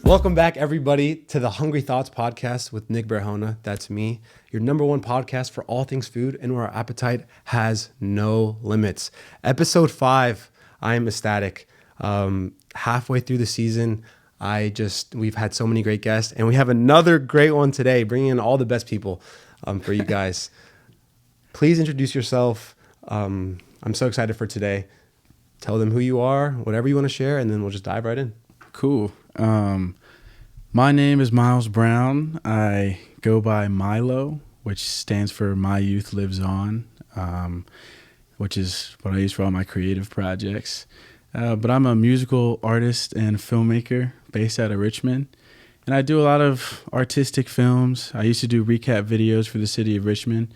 Welcome back, everybody, to the Hungry Thoughts podcast with Nick Berhona. That's me, your number one podcast for all things food and where our appetite has no limits. Episode 5, I am ecstatic. Halfway through the season, we've had so many great guests, and we have another great one today, bringing in all the best people for you guys. Please introduce yourself. I'm so excited for today. Tell them who you are, whatever you want to share, and then we'll just dive right in. Cool. My name is Miles Brown. I go by Milo, which stands for My Youth Lives On, which is what I use for all my creative projects. But I'm a musical artist and filmmaker based out of Richmond. And I do a lot of artistic films. I used to do recap videos for the city of Richmond.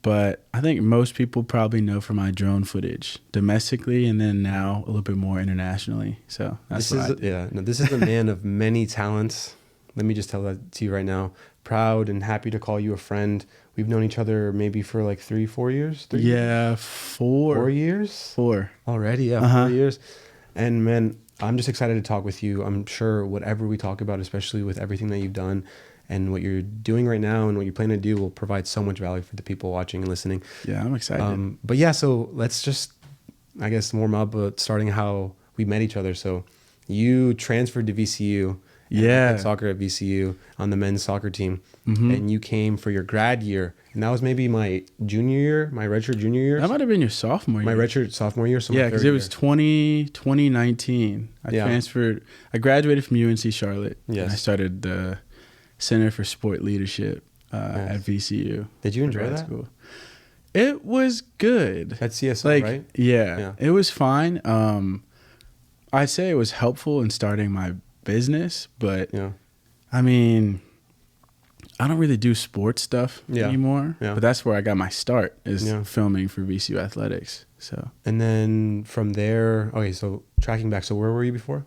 But I think most people probably know from my drone footage domestically, and then now a little bit more internationally. So that's this is a man of many talents. Let me just tell that to you right now. Proud and happy to call you a friend. We've known each other maybe for like 3-4 years. 4 years. 4 already. Yeah, 4 years. And man, I'm just excited to talk with you. I'm sure whatever we talk about, especially with everything that you've done and what you're doing right now and what you plan to do, will provide so much value for the people watching and listening. Yeah, I'm excited. But yeah, so let's just, I guess, warm up starting how we met each other. So you transferred to VCU. Yeah. Played soccer at VCU on the men's soccer team. Mm-hmm. And you came for your grad year. And that was maybe my junior year, my redshirt junior year. That might have been your sophomore year. My redshirt sophomore year. So yeah, because it was 2019. I transferred. I graduated from UNC Charlotte. Yes. And I started the Center for Sport Leadership at VCU. Did you enjoy that? School. It was good. At CSO, right? Yeah, it was fine. I'd say it was helpful in starting my business, but I mean, I don't really do sports stuff anymore. Yeah. But that's where I got my start, is filming for VCU Athletics. So. And then from there, okay, so tracking back, so where were you before?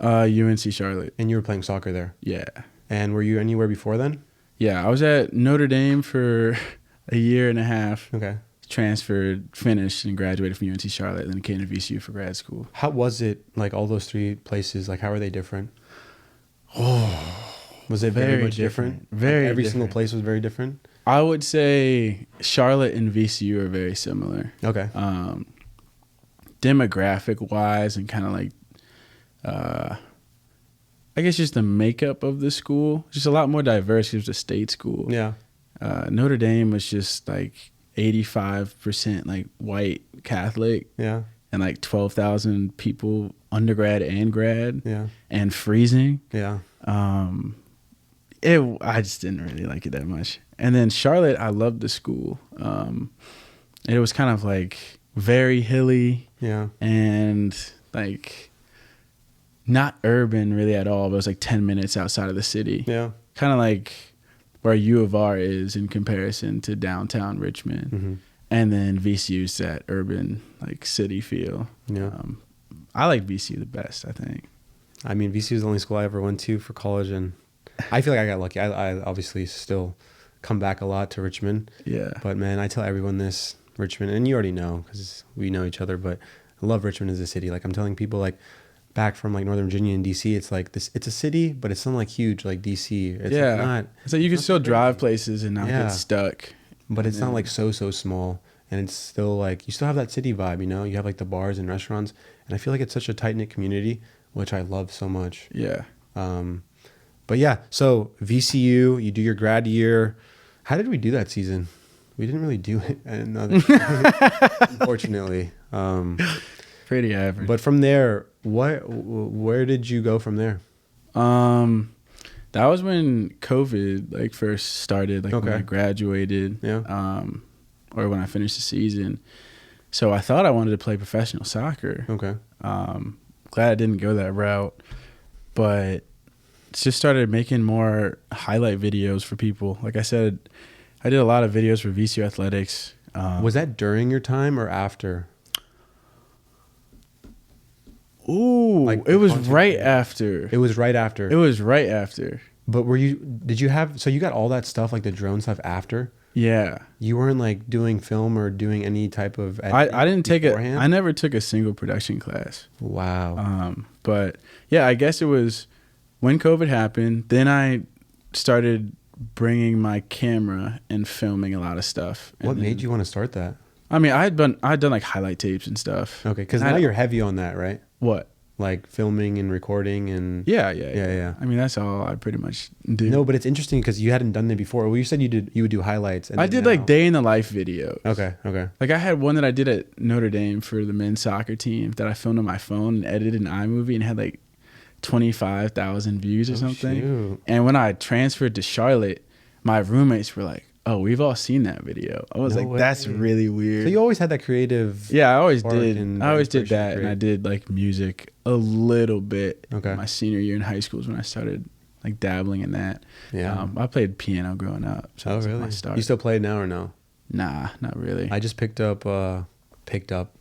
UNC Charlotte. And you were playing soccer there? Yeah. And were you anywhere before then? Yeah, I was at Notre Dame for a year and a half. Okay. Transferred, finished, and graduated from UNC Charlotte, and then came to VCU for grad school. How was it, like all those 3 places, like how are they different? Oh, was it very much different? Very like every different. single place was very different? I would say Charlotte and VCU are very similar. Okay. Demographic-wise and kind of like, I guess just the makeup of the school, just a lot more diverse. It was a state school. Yeah. Notre Dame was just like 85% like white Catholic. Yeah. And like 12,000 people, undergrad and grad. Yeah. And freezing. Yeah. I just didn't really like it that much. And then Charlotte, I loved the school. It was kind of like very hilly. Yeah. And like not urban really at all, but it was like 10 minutes outside of the city. Yeah. Kind of like where U of R is in comparison to downtown Richmond. Mm-hmm. And then VCU's that urban like city feel. Yeah. I like VCU the best, I think. I mean, VCU is the only school I ever went to for college, and I feel like I got lucky. I obviously still come back a lot to Richmond. Yeah. But man, I tell everyone this, Richmond, and you already know because we know each other, but I love Richmond as a city. Like I'm telling people like back from like Northern Virginia and DC, it's like this, it's a city, but it's not like huge like DC. It's like not. So you can still drive places and not get stuck. But it's not like so small, and it's still like you still have that city vibe, you know. You have like the bars and restaurants, and I feel like it's such a tight knit community, which I love so much. Yeah. But yeah, so VCU, you do your grad year. How did we do that season? We didn't really do it, unfortunately. Pretty average. But from there, where did you go from there? That was when COVID like first started, like when I graduated, or when I finished the season. So I thought I wanted to play professional soccer. Okay. Glad I didn't go that route, but just started making more highlight videos for people. Like I said, I did a lot of videos for VCU Athletics. Was that during your time or after? Ooh, like it was right after. It was right after. It was right after. But did you have, so you got all that stuff, like the drone stuff after? Yeah. You weren't like doing film or doing any type of editing? I didn't take I never took a single production class. Wow. But yeah, I guess it was when COVID happened, then I started bringing my camera and filming a lot of stuff. What made you want to start that? I mean, I'd done like highlight tapes and stuff. Okay, because now you're heavy on that, right? What? Like filming and recording and Yeah. I mean, that's all I pretty much do. No, but it's interesting because you hadn't done it before. Well, you said you would do highlights. And I did like day in the life videos. Okay. Like I had one that I did at Notre Dame for the men's soccer team that I filmed on my phone and edited in iMovie and had like 25,000 views or something. Shoot. And when I transferred to Charlotte, my roommates were like, "Oh, we've all seen that video." I was like, "That's really weird." So you always had that creative. Yeah, I always did. I always did that, great. and I did like music a little bit. Okay. My senior year in high school is when I started like dabbling in that. Yeah. I played piano growing up. So Oh, really? You still play now or no? Nah, not really. I just picked up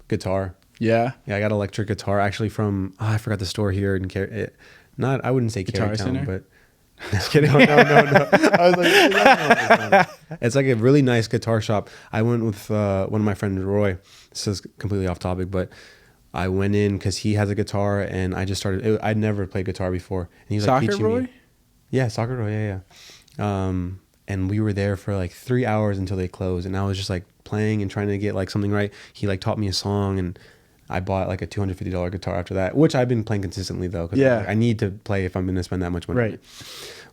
guitar. Yeah. Yeah, I got electric guitar actually from I forgot the store here in I wouldn't say Guitar Carytown, Center? but just kidding. No. I was like, it's like a really nice guitar shop. I went with one of my friends, Roy. This is completely off topic, but I went in because he has a guitar, and I just started. I'd never played guitar before, and he was like teaching Roy? me. Yeah, Soccer Roy. Yeah. And we were there for like 3 hours until they closed, and I was just like playing and trying to get like something right. He like taught me a song, and I bought like a $250 guitar after that, which I've been playing consistently though. Cause I need to play if I'm going to spend that much money. Right.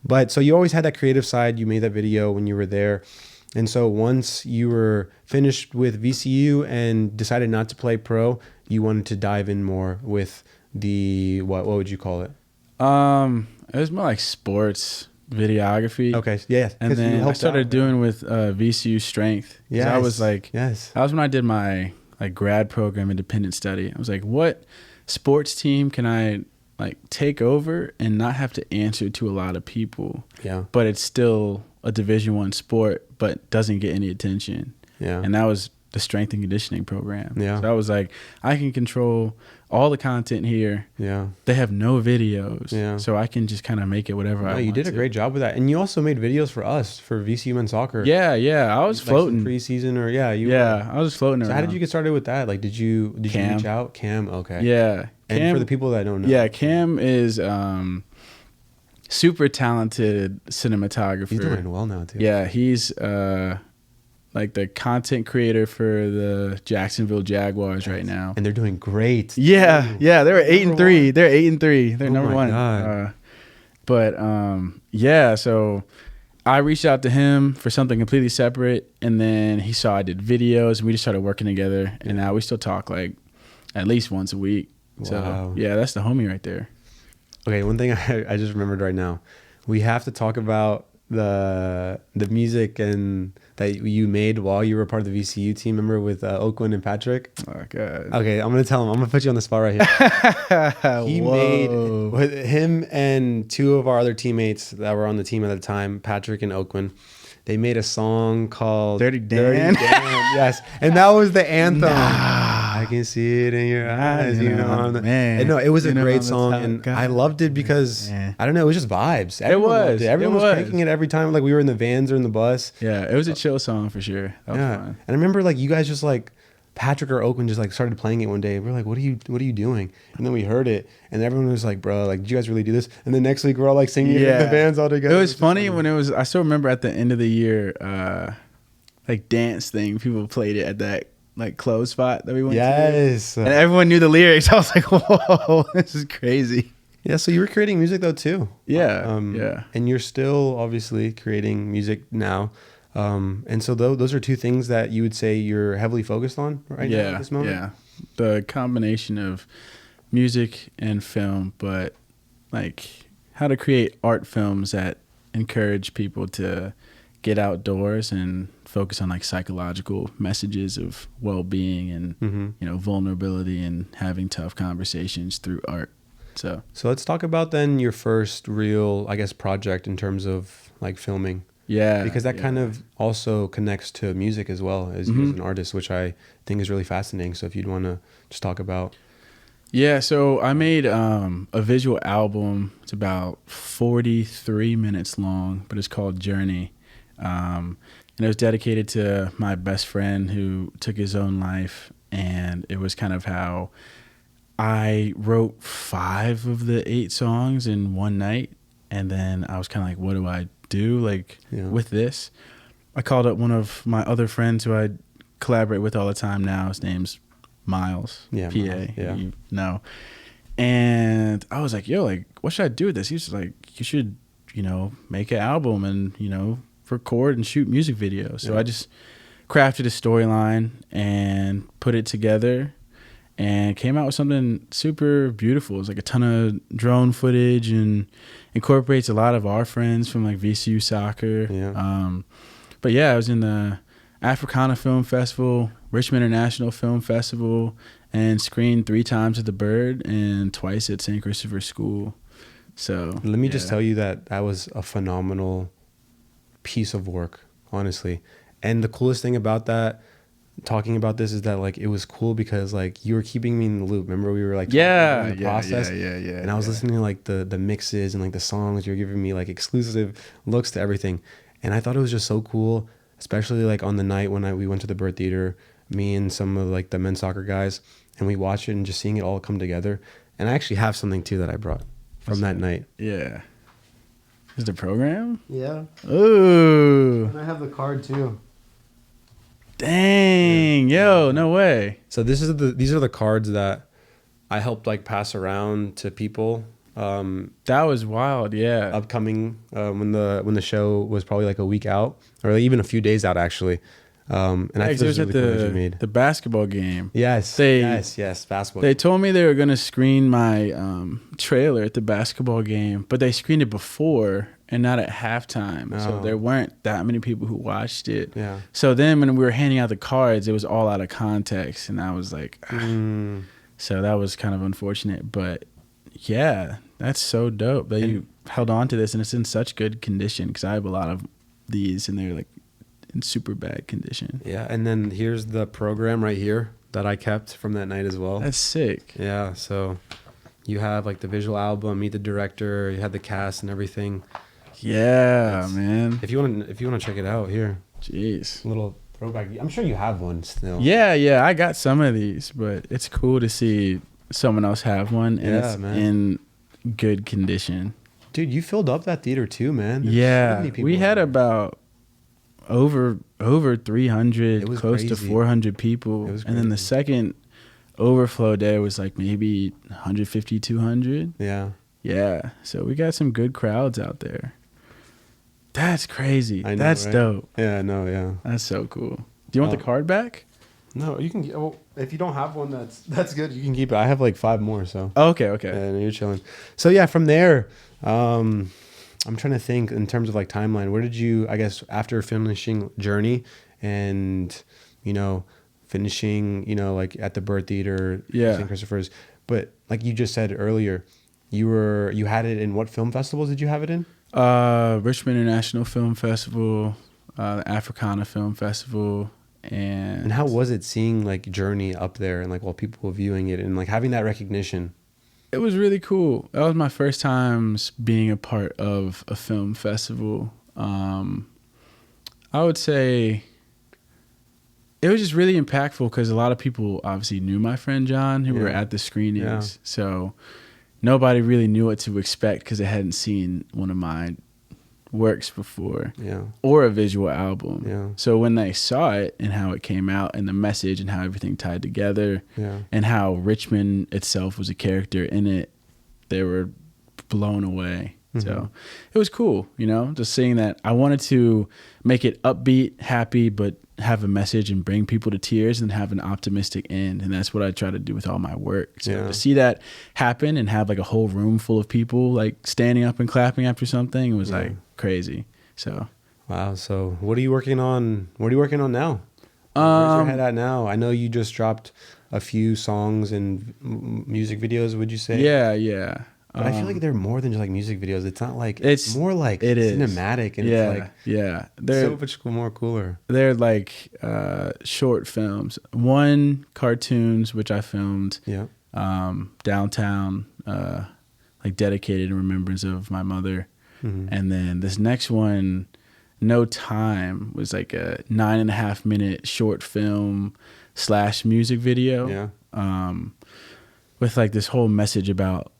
But so you always had that creative side. You made that video when you were there. And so once you were finished with VCU and decided not to play pro, you wanted to dive in more with the, what would you call it? It was more like sports videography. Okay. Yeah. And then I started doing with VCU Strength. Yeah. I was like, that was when I did my like grad program independent study. I was like, what sports team can I like take over and not have to answer to a lot of people? Yeah. But it's still a Division I sport, but doesn't get any attention. Yeah. And that was the strength and conditioning program. Yeah. So I was like, I can control all the content here. Yeah. They have no videos. Yeah. So I can just kind of make it whatever I want. You did a great job with that. And you also made videos for us for VCU men's soccer. Yeah. I was floating. Preseason or I was floating around. So how did you get started with that? Like, did you reach out? Cam, okay. Yeah. And Cam, for the people that don't know. Yeah, Cam is super talented cinematographer. He's doing well now too. Yeah, he's like the content creator for the Jacksonville Jaguars right now. And they're doing great. Yeah, they were 8-3. They're 8-3. They're number one. God. So I reached out to him for something completely separate, and then he saw I did videos, and we just started working together. And now we still talk like at least once a week. Wow. So yeah, that's the homie right there. Okay, one thing I just remembered right now, we have to talk about the music and that you made while you were part of the VCU team. Remember with Oakland and Patrick? Oh God. Okay, I'm gonna tell him. I'm gonna put you on the spot right here. He made with him and two of our other teammates that were on the team at the time, Patrick and Oakland. They made a song called Dirty Dan. Yes, and that was the anthem. I can see it in your eyes, man. And no, it was a great song, and I loved it because I don't know, it was just vibes. Everyone was cranking it every time, like we were in the vans or in the bus. Yeah, it was a chill song for sure. That was fun. And I remember like you guys just like Patrick or Oakland just like started playing it one day. We're like, what are you doing? And then we heard it, and everyone was like, bro, like, did you guys really do this? And the next week we're all like singing it in the vans all together. It was funny when it was. I still remember at the end of the year, like dance thing. People played it at that like clothes spot that we went to. Yes. And everyone knew the lyrics. I was like, whoa, this is crazy. Yeah, so you were creating music though too. Yeah. And you're still obviously creating music now. And so those are two things that you would say you're heavily focused on right now at this moment? Yeah. The combination of music and film, but like how to create art films that encourage people to get outdoors and focus on like psychological messages of well-being and vulnerability and having tough conversations through art. So let's talk about then your first real, I guess, project in terms of like filming. Yeah. Because that kind of also connects to music as well as you as an artist, which I think is really fascinating. So if you'd want to just talk about. Yeah, so I made a visual album. It's about 43 minutes long, but it's called Journey. And it was dedicated to my best friend who took his own life. And it was kind of how I wrote 5 of the 8 songs in one night. And then I was kind of like, what do I do like Yeah. with this? I called up one of my other friends who I collaborate with all the time now. His name's Miles, Yeah, PA, Miles, yeah. you know. And I was like, yo, like, what should I do with this? He was like, you should, make an album and, record and shoot music videos. So Yeah. I just crafted a storyline and put it together and came out with something super beautiful. It's like a ton of drone footage and incorporates a lot of our friends from like VCU soccer. Yeah. But yeah, I was in the Africana Film Festival, Richmond International Film Festival, and screened 3 times at the Bird and twice at St. Christopher's School. So Let me just tell you that was a phenomenal piece of work, honestly. And the coolest thing about that, talking about this, is that like it was cool because like you were keeping me in the loop. Remember we were like in the process, and I was listening to like the mixes and like the songs. You're giving me like exclusive looks to everything, and I thought it was just so cool, especially like on the night when we went to the Bird Theater, me and some of like the men's soccer guys, and we watched it and just seeing it all come together. And I actually have something too that I brought from that night. Yeah. Is the program? Yeah. Ooh. And I have the card too. Dang. Yo, no way. So these are the cards that I helped like pass around to people. That was wild. Yeah. Upcoming when the show was probably like a week out or like even a few days out actually. And I think it was really cool that you made. The basketball game. Yes. Yes. Basketball. They told me they were going to screen my trailer at the basketball game, but they screened it before and not at halftime. Oh. So there weren't that many people who watched it. Yeah. So then when we were handing out the cards, it was all out of context. And I was like, So that was kind of unfortunate. But yeah, that's so dope that you held on to this and it's in such good condition because I have a lot of these and they're like in super bad condition. Yeah. And then here's the program right here that I kept from that night as well. That's sick. Yeah. So you have like the visual album, meet the director, you had the cast and everything. Yeah, man. If you want to check it out, here. Jeez. A little throwback. I'm sure you have one still. Yeah, I got some of these, but it's cool to see someone else have one and it's in good condition. Dude, you filled up that theater too, man. There's so many people we had about over 300, close to 400 people. And then the second overflow day was like maybe 150, 200. Yeah. So we got some good crowds out there. That's crazy. I know, that's right? Dope. Yeah, no, yeah. That's so cool. Do you want the card back? No, you can. Well, if you don't have one, that's good. You can keep it. I have like 5 more. So. Okay. Yeah, no, you're chilling. So yeah, from there, I'm trying to think in terms of like timeline. Where did you? I guess after finishing Journey, and finishing, like at the Bird Theater, St. Christopher's. But like you just said earlier, you had it in what film festivals did you have it in? Richmond International Film Festival, the Africana Film Festival, and how was it seeing like Journey up there and like while people were viewing it and like having that recognition? It was really cool. That was my first times being a part of a film festival. I would say it was just really impactful because a lot of people obviously knew my friend John who were at the screenings. So nobody really knew what to expect because they hadn't seen one of my works before or a visual album. So when they saw it and how it came out and the message and how everything tied together and how Richmond itself was a character in it, they were blown away. So it was cool, just seeing that. I wanted to make it upbeat, happy, but have a message and bring people to tears and have an optimistic end. And that's what I try to do with all my work. So to see that happen and have like a whole room full of people like standing up and clapping after something was like crazy. So wow. So what are you working on? What are you working on now? Where's your head at now? I know you just dropped a few songs and music videos, would you say? Yeah. But I feel like they're more than just like music videos. It's not like it's more like cinematic and it's like they're so much more cooler. They're like short films. One cartoons which I filmed downtown, like dedicated in remembrance of my mother. And then this next one, No Time, was like a 9.5 minute short film / music video. With like this whole message about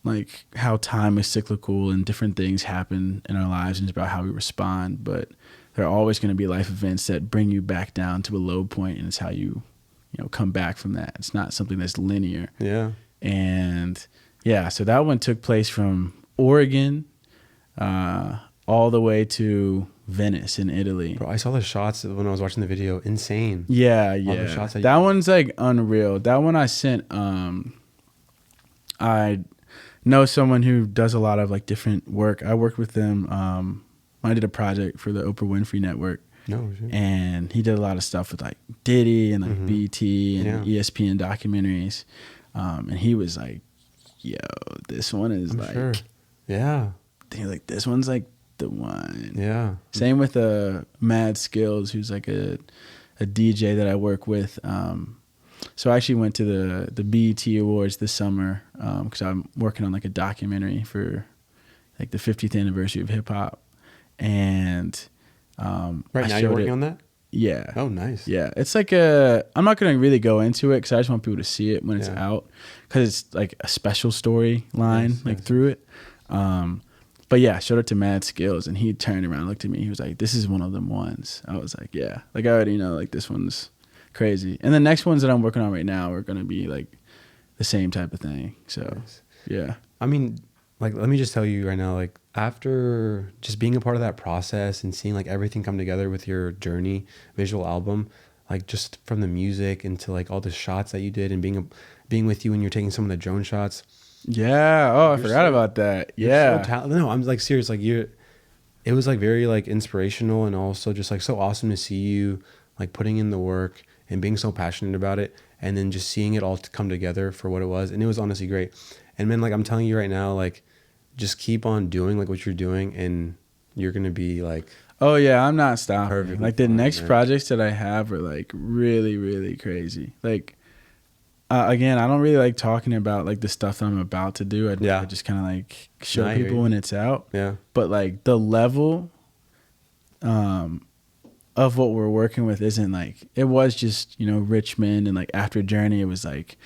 like how time is cyclical and different things happen in our lives, and it's about how we respond. But there are always going to be life events that bring you back down to a low point, and it's how you come back from that. It's not something that's linear. Yeah. And yeah, so that one took place from Oregon all the way to Venice in Italy. Bro, I saw the shots when I was watching the video. Insane. Yeah, All the yeah. shots that That one's like unreal. That one I sent. I know someone who does a lot of like different work. I worked with them. I did a project for the Oprah Winfrey Network. No, shit. And he did a lot of stuff with like Diddy and like BT and ESPN documentaries. And he was like, yo, this one is Sure. Yeah. He was like, this one's like the one. Yeah. Same with Mad Skills, who's like a DJ that I work with. So I actually went to the BET Awards this summer because I'm working on like a documentary for like the 50th anniversary of hip hop. And Right now you're working on that? Yeah. Oh, nice. Yeah. It's like I'm not going to really go into it because I just want people to see it when it's out, because it's like a special storyline through it. But yeah, showed it to Mad Skills, and he turned around and looked at me. He was like, this is one of them ones. I was like, yeah. Like, I already know, like, this one's crazy. And the next ones that I'm working on right now are going to be, like, the same type of thing. So, yeah. I mean, like, let me just tell you right now, like, after just being a part of that process and seeing, like, everything come together with your Journey visual album, like, just from the music into, like, all the shots that you did and being with you when you're taking some of the drone shots. Yeah. Oh, I forgot about that. Yeah. So no, I'm like serious. Like it was like very like inspirational, and also just like so awesome to see you like putting in the work and being so passionate about it, and then just seeing it all come together for what it was. And it was honestly great. And man, like I'm telling you right now, like just keep on doing like what you're doing, and you're gonna be like, oh yeah, I'm not stopping. Perfect. Like the next projects that I have are like really, really crazy. Like again, I don't really like talking about like the stuff that I'm about to do. I just kind of like show people when it's out. Yeah. But like the level of what we're working with isn't like, it was just, Richmond, and like after Journey, it was like,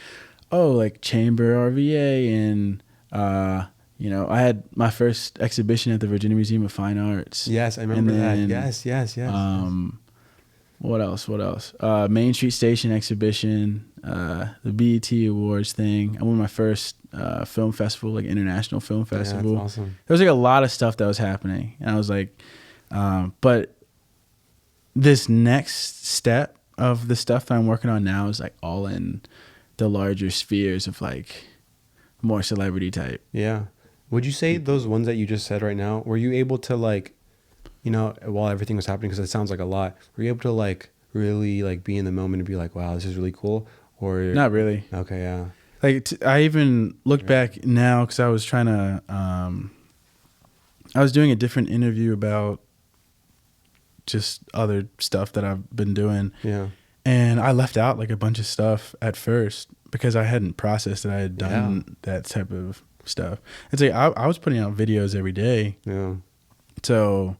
oh, like Chamber RVA, and I had my first exhibition at the Virginia Museum of Fine Arts. Yes, I remember that. Yes. What else? Main Street Station exhibition, the BET Awards thing. I won my first film festival, like international film festival. Yeah, that's awesome. There was like a lot of stuff that was happening, and I was like, but this next step of the stuff that I'm working on now is like all in the larger spheres of like more celebrity type. Yeah. Would you say those ones that you just said right now, were you able to like, while everything was happening, because it sounds like a lot, were you able to like really like be in the moment and be like, wow, this is really cool? Or not really. Okay, yeah. Like I even look back now because I was trying to, I was doing a different interview about just other stuff that I've been doing. Yeah. And I left out like a bunch of stuff at first because I hadn't processed that I had done that type of stuff. It's like I was putting out videos every day. Yeah. So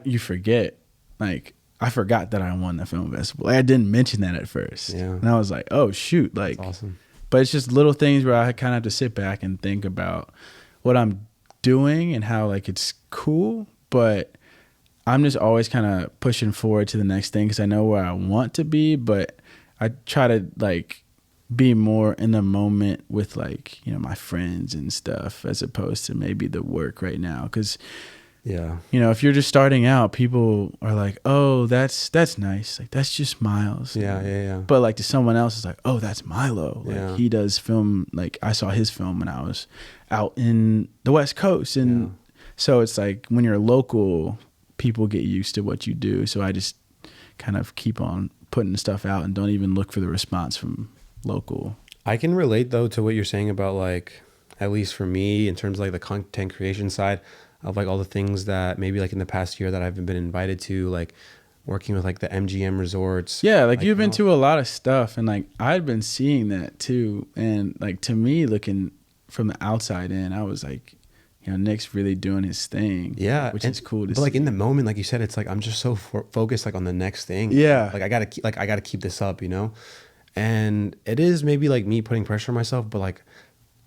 you forget, like I forgot that I won the film festival. Like, I didn't mention that at first. Yeah. And I was like, oh shoot. Like, that's awesome. But it's just little things where I kind of have to sit back and think about what I'm doing and how like it's cool, but I'm just always kind of pushing forward to the next thing because I know where I want to be, but I try to like be more in the moment with like, my friends and stuff as opposed to maybe the work right now. Because, if you're just starting out, people are like, oh, that's nice. Like, that's just Miles. Yeah. But like to someone else, it's like, oh, that's Milo. Like he does film. Like I saw his film when I was out in the West Coast. And so it's like when you're local, people get used to what you do. So I just kind of keep on putting stuff out and don't even look for the response from local. I can relate though to what you're saying about like, at least for me, in terms of like the content creation side of like all the things that maybe like in the past year that I've been invited to, like working with like the MGM resorts. Yeah, like you've been to a lot of stuff, and like I'd been seeing that too. And like to me, looking from the outside in, I was like, Nick's really doing his thing. Yeah, which is cool to see. But like in the moment, like you said, it's like I'm just so focused like on the next thing. Yeah, like I gotta keep this up, And it is maybe like me putting pressure on myself, but like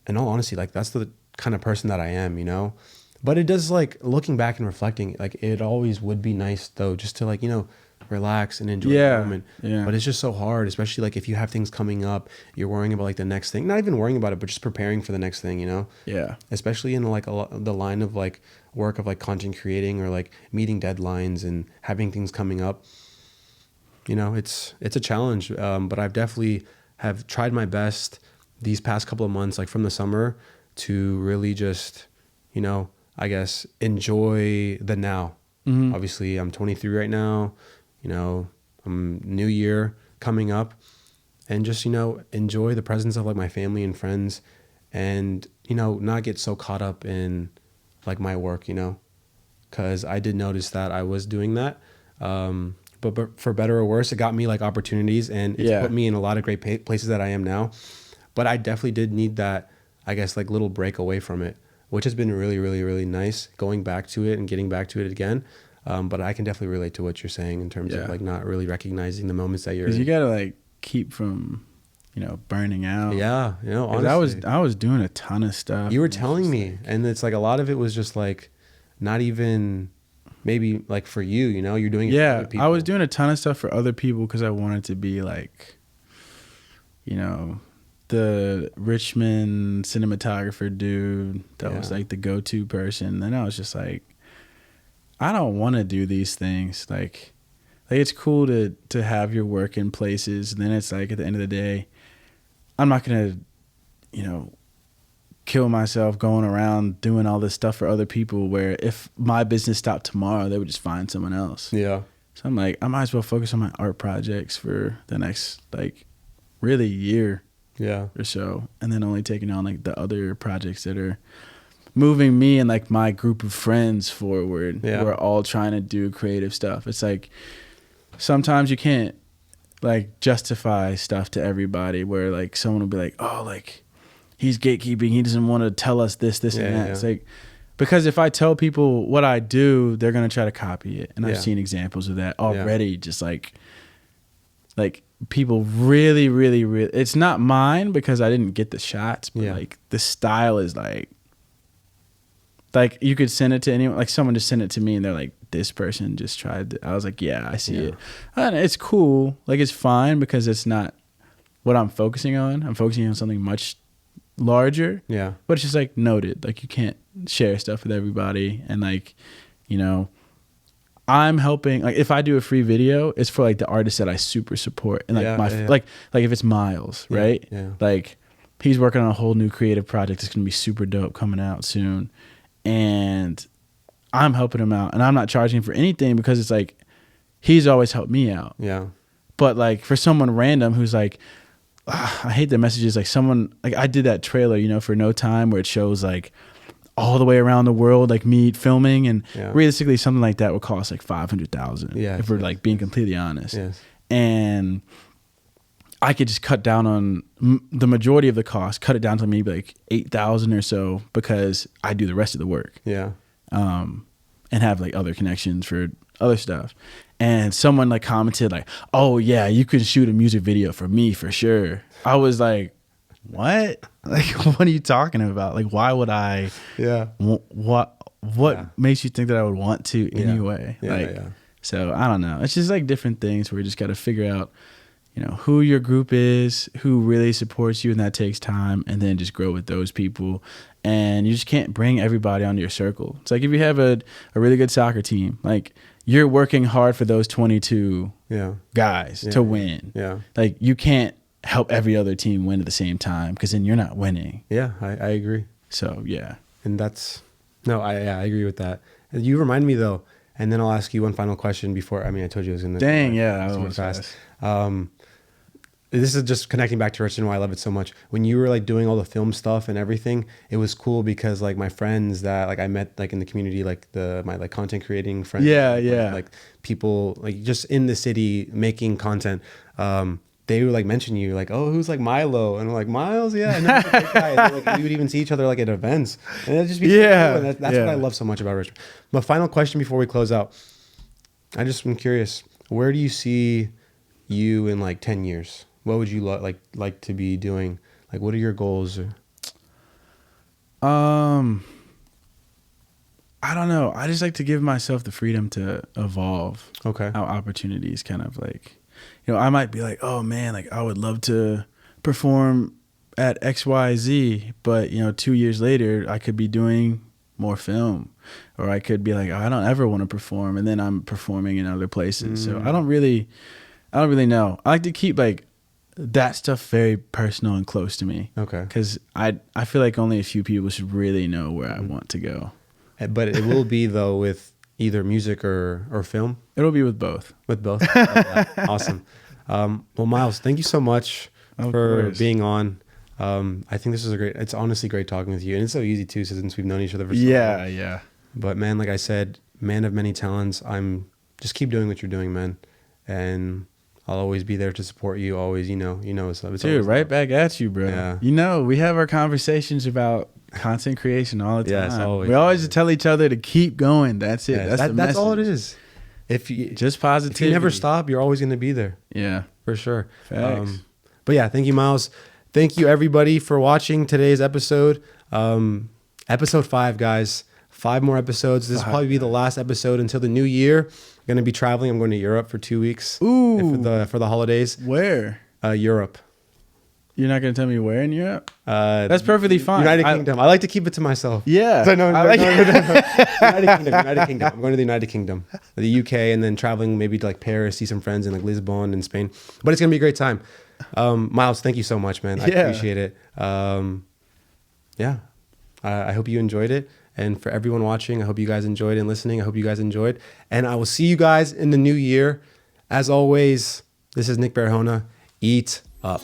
in all honesty, like that's the kind of person that I am, you know. But it does, like, looking back and reflecting, like it always would be nice though, just to, like, you know, relax and enjoy the moment. Yeah. But it's just so hard, especially like if you have things coming up, you're worrying about like the next thing, not even worrying about it, but just preparing for the next thing, you know? Yeah. Especially in like the line of like work of like content creating or like meeting deadlines and having things coming up. You know, it's a challenge. But I've definitely have tried my best these past couple of months, like from the summer, to really just, you know, I guess enjoy the now. Mm-hmm. Obviously I'm 23 right now. You know, new year coming up, and just, you know, enjoy the presence of like my family and friends, and, you know, not get so caught up in like my work, you know, because I did notice that I was doing that. But for better or worse, it got me like opportunities, and it's put me in a lot of great places that I am now. But I definitely did need that, I guess, like little break away from it, which has been really, really, really nice, going back to it and getting back to it again. But I can definitely relate to what you're saying in terms of like not really recognizing the moments that you're in. Because you gotta like keep from, you know, burning out. Yeah, you know, honestly, I was doing a ton of stuff. you were telling me, and it's like a lot of it was just like not even maybe like for you, you know, you're doing it for other people. I was doing a ton of stuff for other people because I wanted to be like, you know, the Richmond cinematographer dude that was like the go-to person. Then I was just like, I don't want to do these things. Like it's cool to have your work in places. And then it's like at the end of the day, I'm not going to, you know, kill myself going around doing all this stuff for other people, where if my business stopped tomorrow, they would just find someone else. Yeah. So I'm like, I might as well focus on my art projects for the next like really year or so. And then only taking on like the other projects that are moving me and like my group of friends forward. We're all trying to do creative stuff. It's like sometimes you can't like justify stuff to everybody, where like someone will be like, oh, like he's gatekeeping, he doesn't want to tell us this and that. It's like, because if I tell people what I do, they're gonna try to copy it. And I've seen examples of that already. Just like people really, really, really, it's not mine because I didn't get the shots, but like the style is like you could send it to anyone, like someone just sent it to me and they're like, this person just tried to, I was like, yeah, I see it. And it's cool. Like it's fine because it's not what I'm focusing on. I'm focusing on something much larger. Yeah. But it's just like noted. Like you can't share stuff with everybody. And like, you know, I'm helping, like if I do a free video, it's for like the artists that I super support. And like like if it's Miles, right? Yeah. Like he's working on a whole new creative project. It's gonna be super dope coming out soon. And I'm helping him out, and I'm not charging for anything because it's like he's always helped me out. Yeah. But like for someone random who's like, I hate the messages. Like someone, like I did that trailer, you know, for No Time, where it shows like all the way around the world, like me filming, and realistically something like that would cost like $500,000. Yeah. If we're like being completely honest. Yes. And I could just cut down on the majority of the cost, cut it down to maybe like $8,000 or so, because I do the rest of the work. Yeah. And have like other connections for other stuff. And someone like commented like, oh yeah, you can shoot a music video for me for sure. I was like, what? Like, what are you talking about? Like, why would I? Yeah. What makes you think that I would want to anyway? So I don't know. It's just like different things where you just got to figure out, you know, who your group is, who really supports you, and that takes time, and then just grow with those people. And you just can't bring everybody onto your circle. It's like if you have a really good soccer team, like you're working hard for those 22 guys to win. Yeah. Like you can't help every other team win at the same time, because then you're not winning. Yeah, I agree. So, yeah. And that's, no, I agree with that. You remind me though, and then I'll ask you one final question before, I mean, I told you I was going to. Dang, yeah. That was fast. This is just connecting back to Richmond, why I love it so much. When you were like doing all the film stuff and everything, it was cool because like my friends that like I met like in the community, like my like content creating friends, like people like just in the city making content, they would like mention you like, oh, who's like Milo, and I'm like, Miles, yeah, and that's a great guy. And, like we would even see each other like at events, and it'd just be so cool. And that's what I love so much about Richmond. But final question before we close out, I just am curious, where do you see you in like 10 years? What would you like to be doing? Like, what are your goals? I don't know. I just like to give myself the freedom to evolve. Okay. How opportunities kind of like, I might be like, oh man, like I would love to perform at XYZ, but 2 years later I could be doing more film, or I could be like, oh, I don't ever want to perform, and then I'm performing in other places. So I don't really know. I like to keep like that stuff very personal and close to me. Okay. Because I feel like only a few people should really know where I want to go. But it will be though with either music or film. It'll be with both. With both. Awesome. Well, Miles, thank you so much for being on. I think this is it's honestly great talking with you, and it's so easy too since we've known each other for so long. Yeah. But man, like I said, man of many talents. Just keep doing what you're doing, man, and I'll always be there to support you. Always, it's dude, right back at you, bro. Yeah. We have our conversations about content creation all the time. Yes, always. We always tell each other to keep going. That's it. Yeah, that's all it is. If you just positivity, if you never stop, you're always going to be there. Yeah, for sure. Facts. But yeah, thank you, Miles. Thank you, everybody, for watching today's episode. Episode 5, guys. 5 more episodes. This will probably be the last episode until the new year. I'm going to be traveling. I'm going to Europe for 2 weeks. Ooh. For the holidays. Where? Europe. You're not going to tell me where in Europe? That's perfectly fine. United Kingdom. I like to keep it to myself. Yeah. No. United Kingdom. I'm going to the United Kingdom, the UK, and then traveling maybe to like Paris, see some friends in like Lisbon and Spain. But it's going to be a great time. Miles, thank you so much, man. I appreciate it. I hope you enjoyed it. And for everyone watching, I hope you guys enjoyed and listening. I hope you guys enjoyed. And I will see you guys in the new year. As always, this is Nick Barahona. Eat up.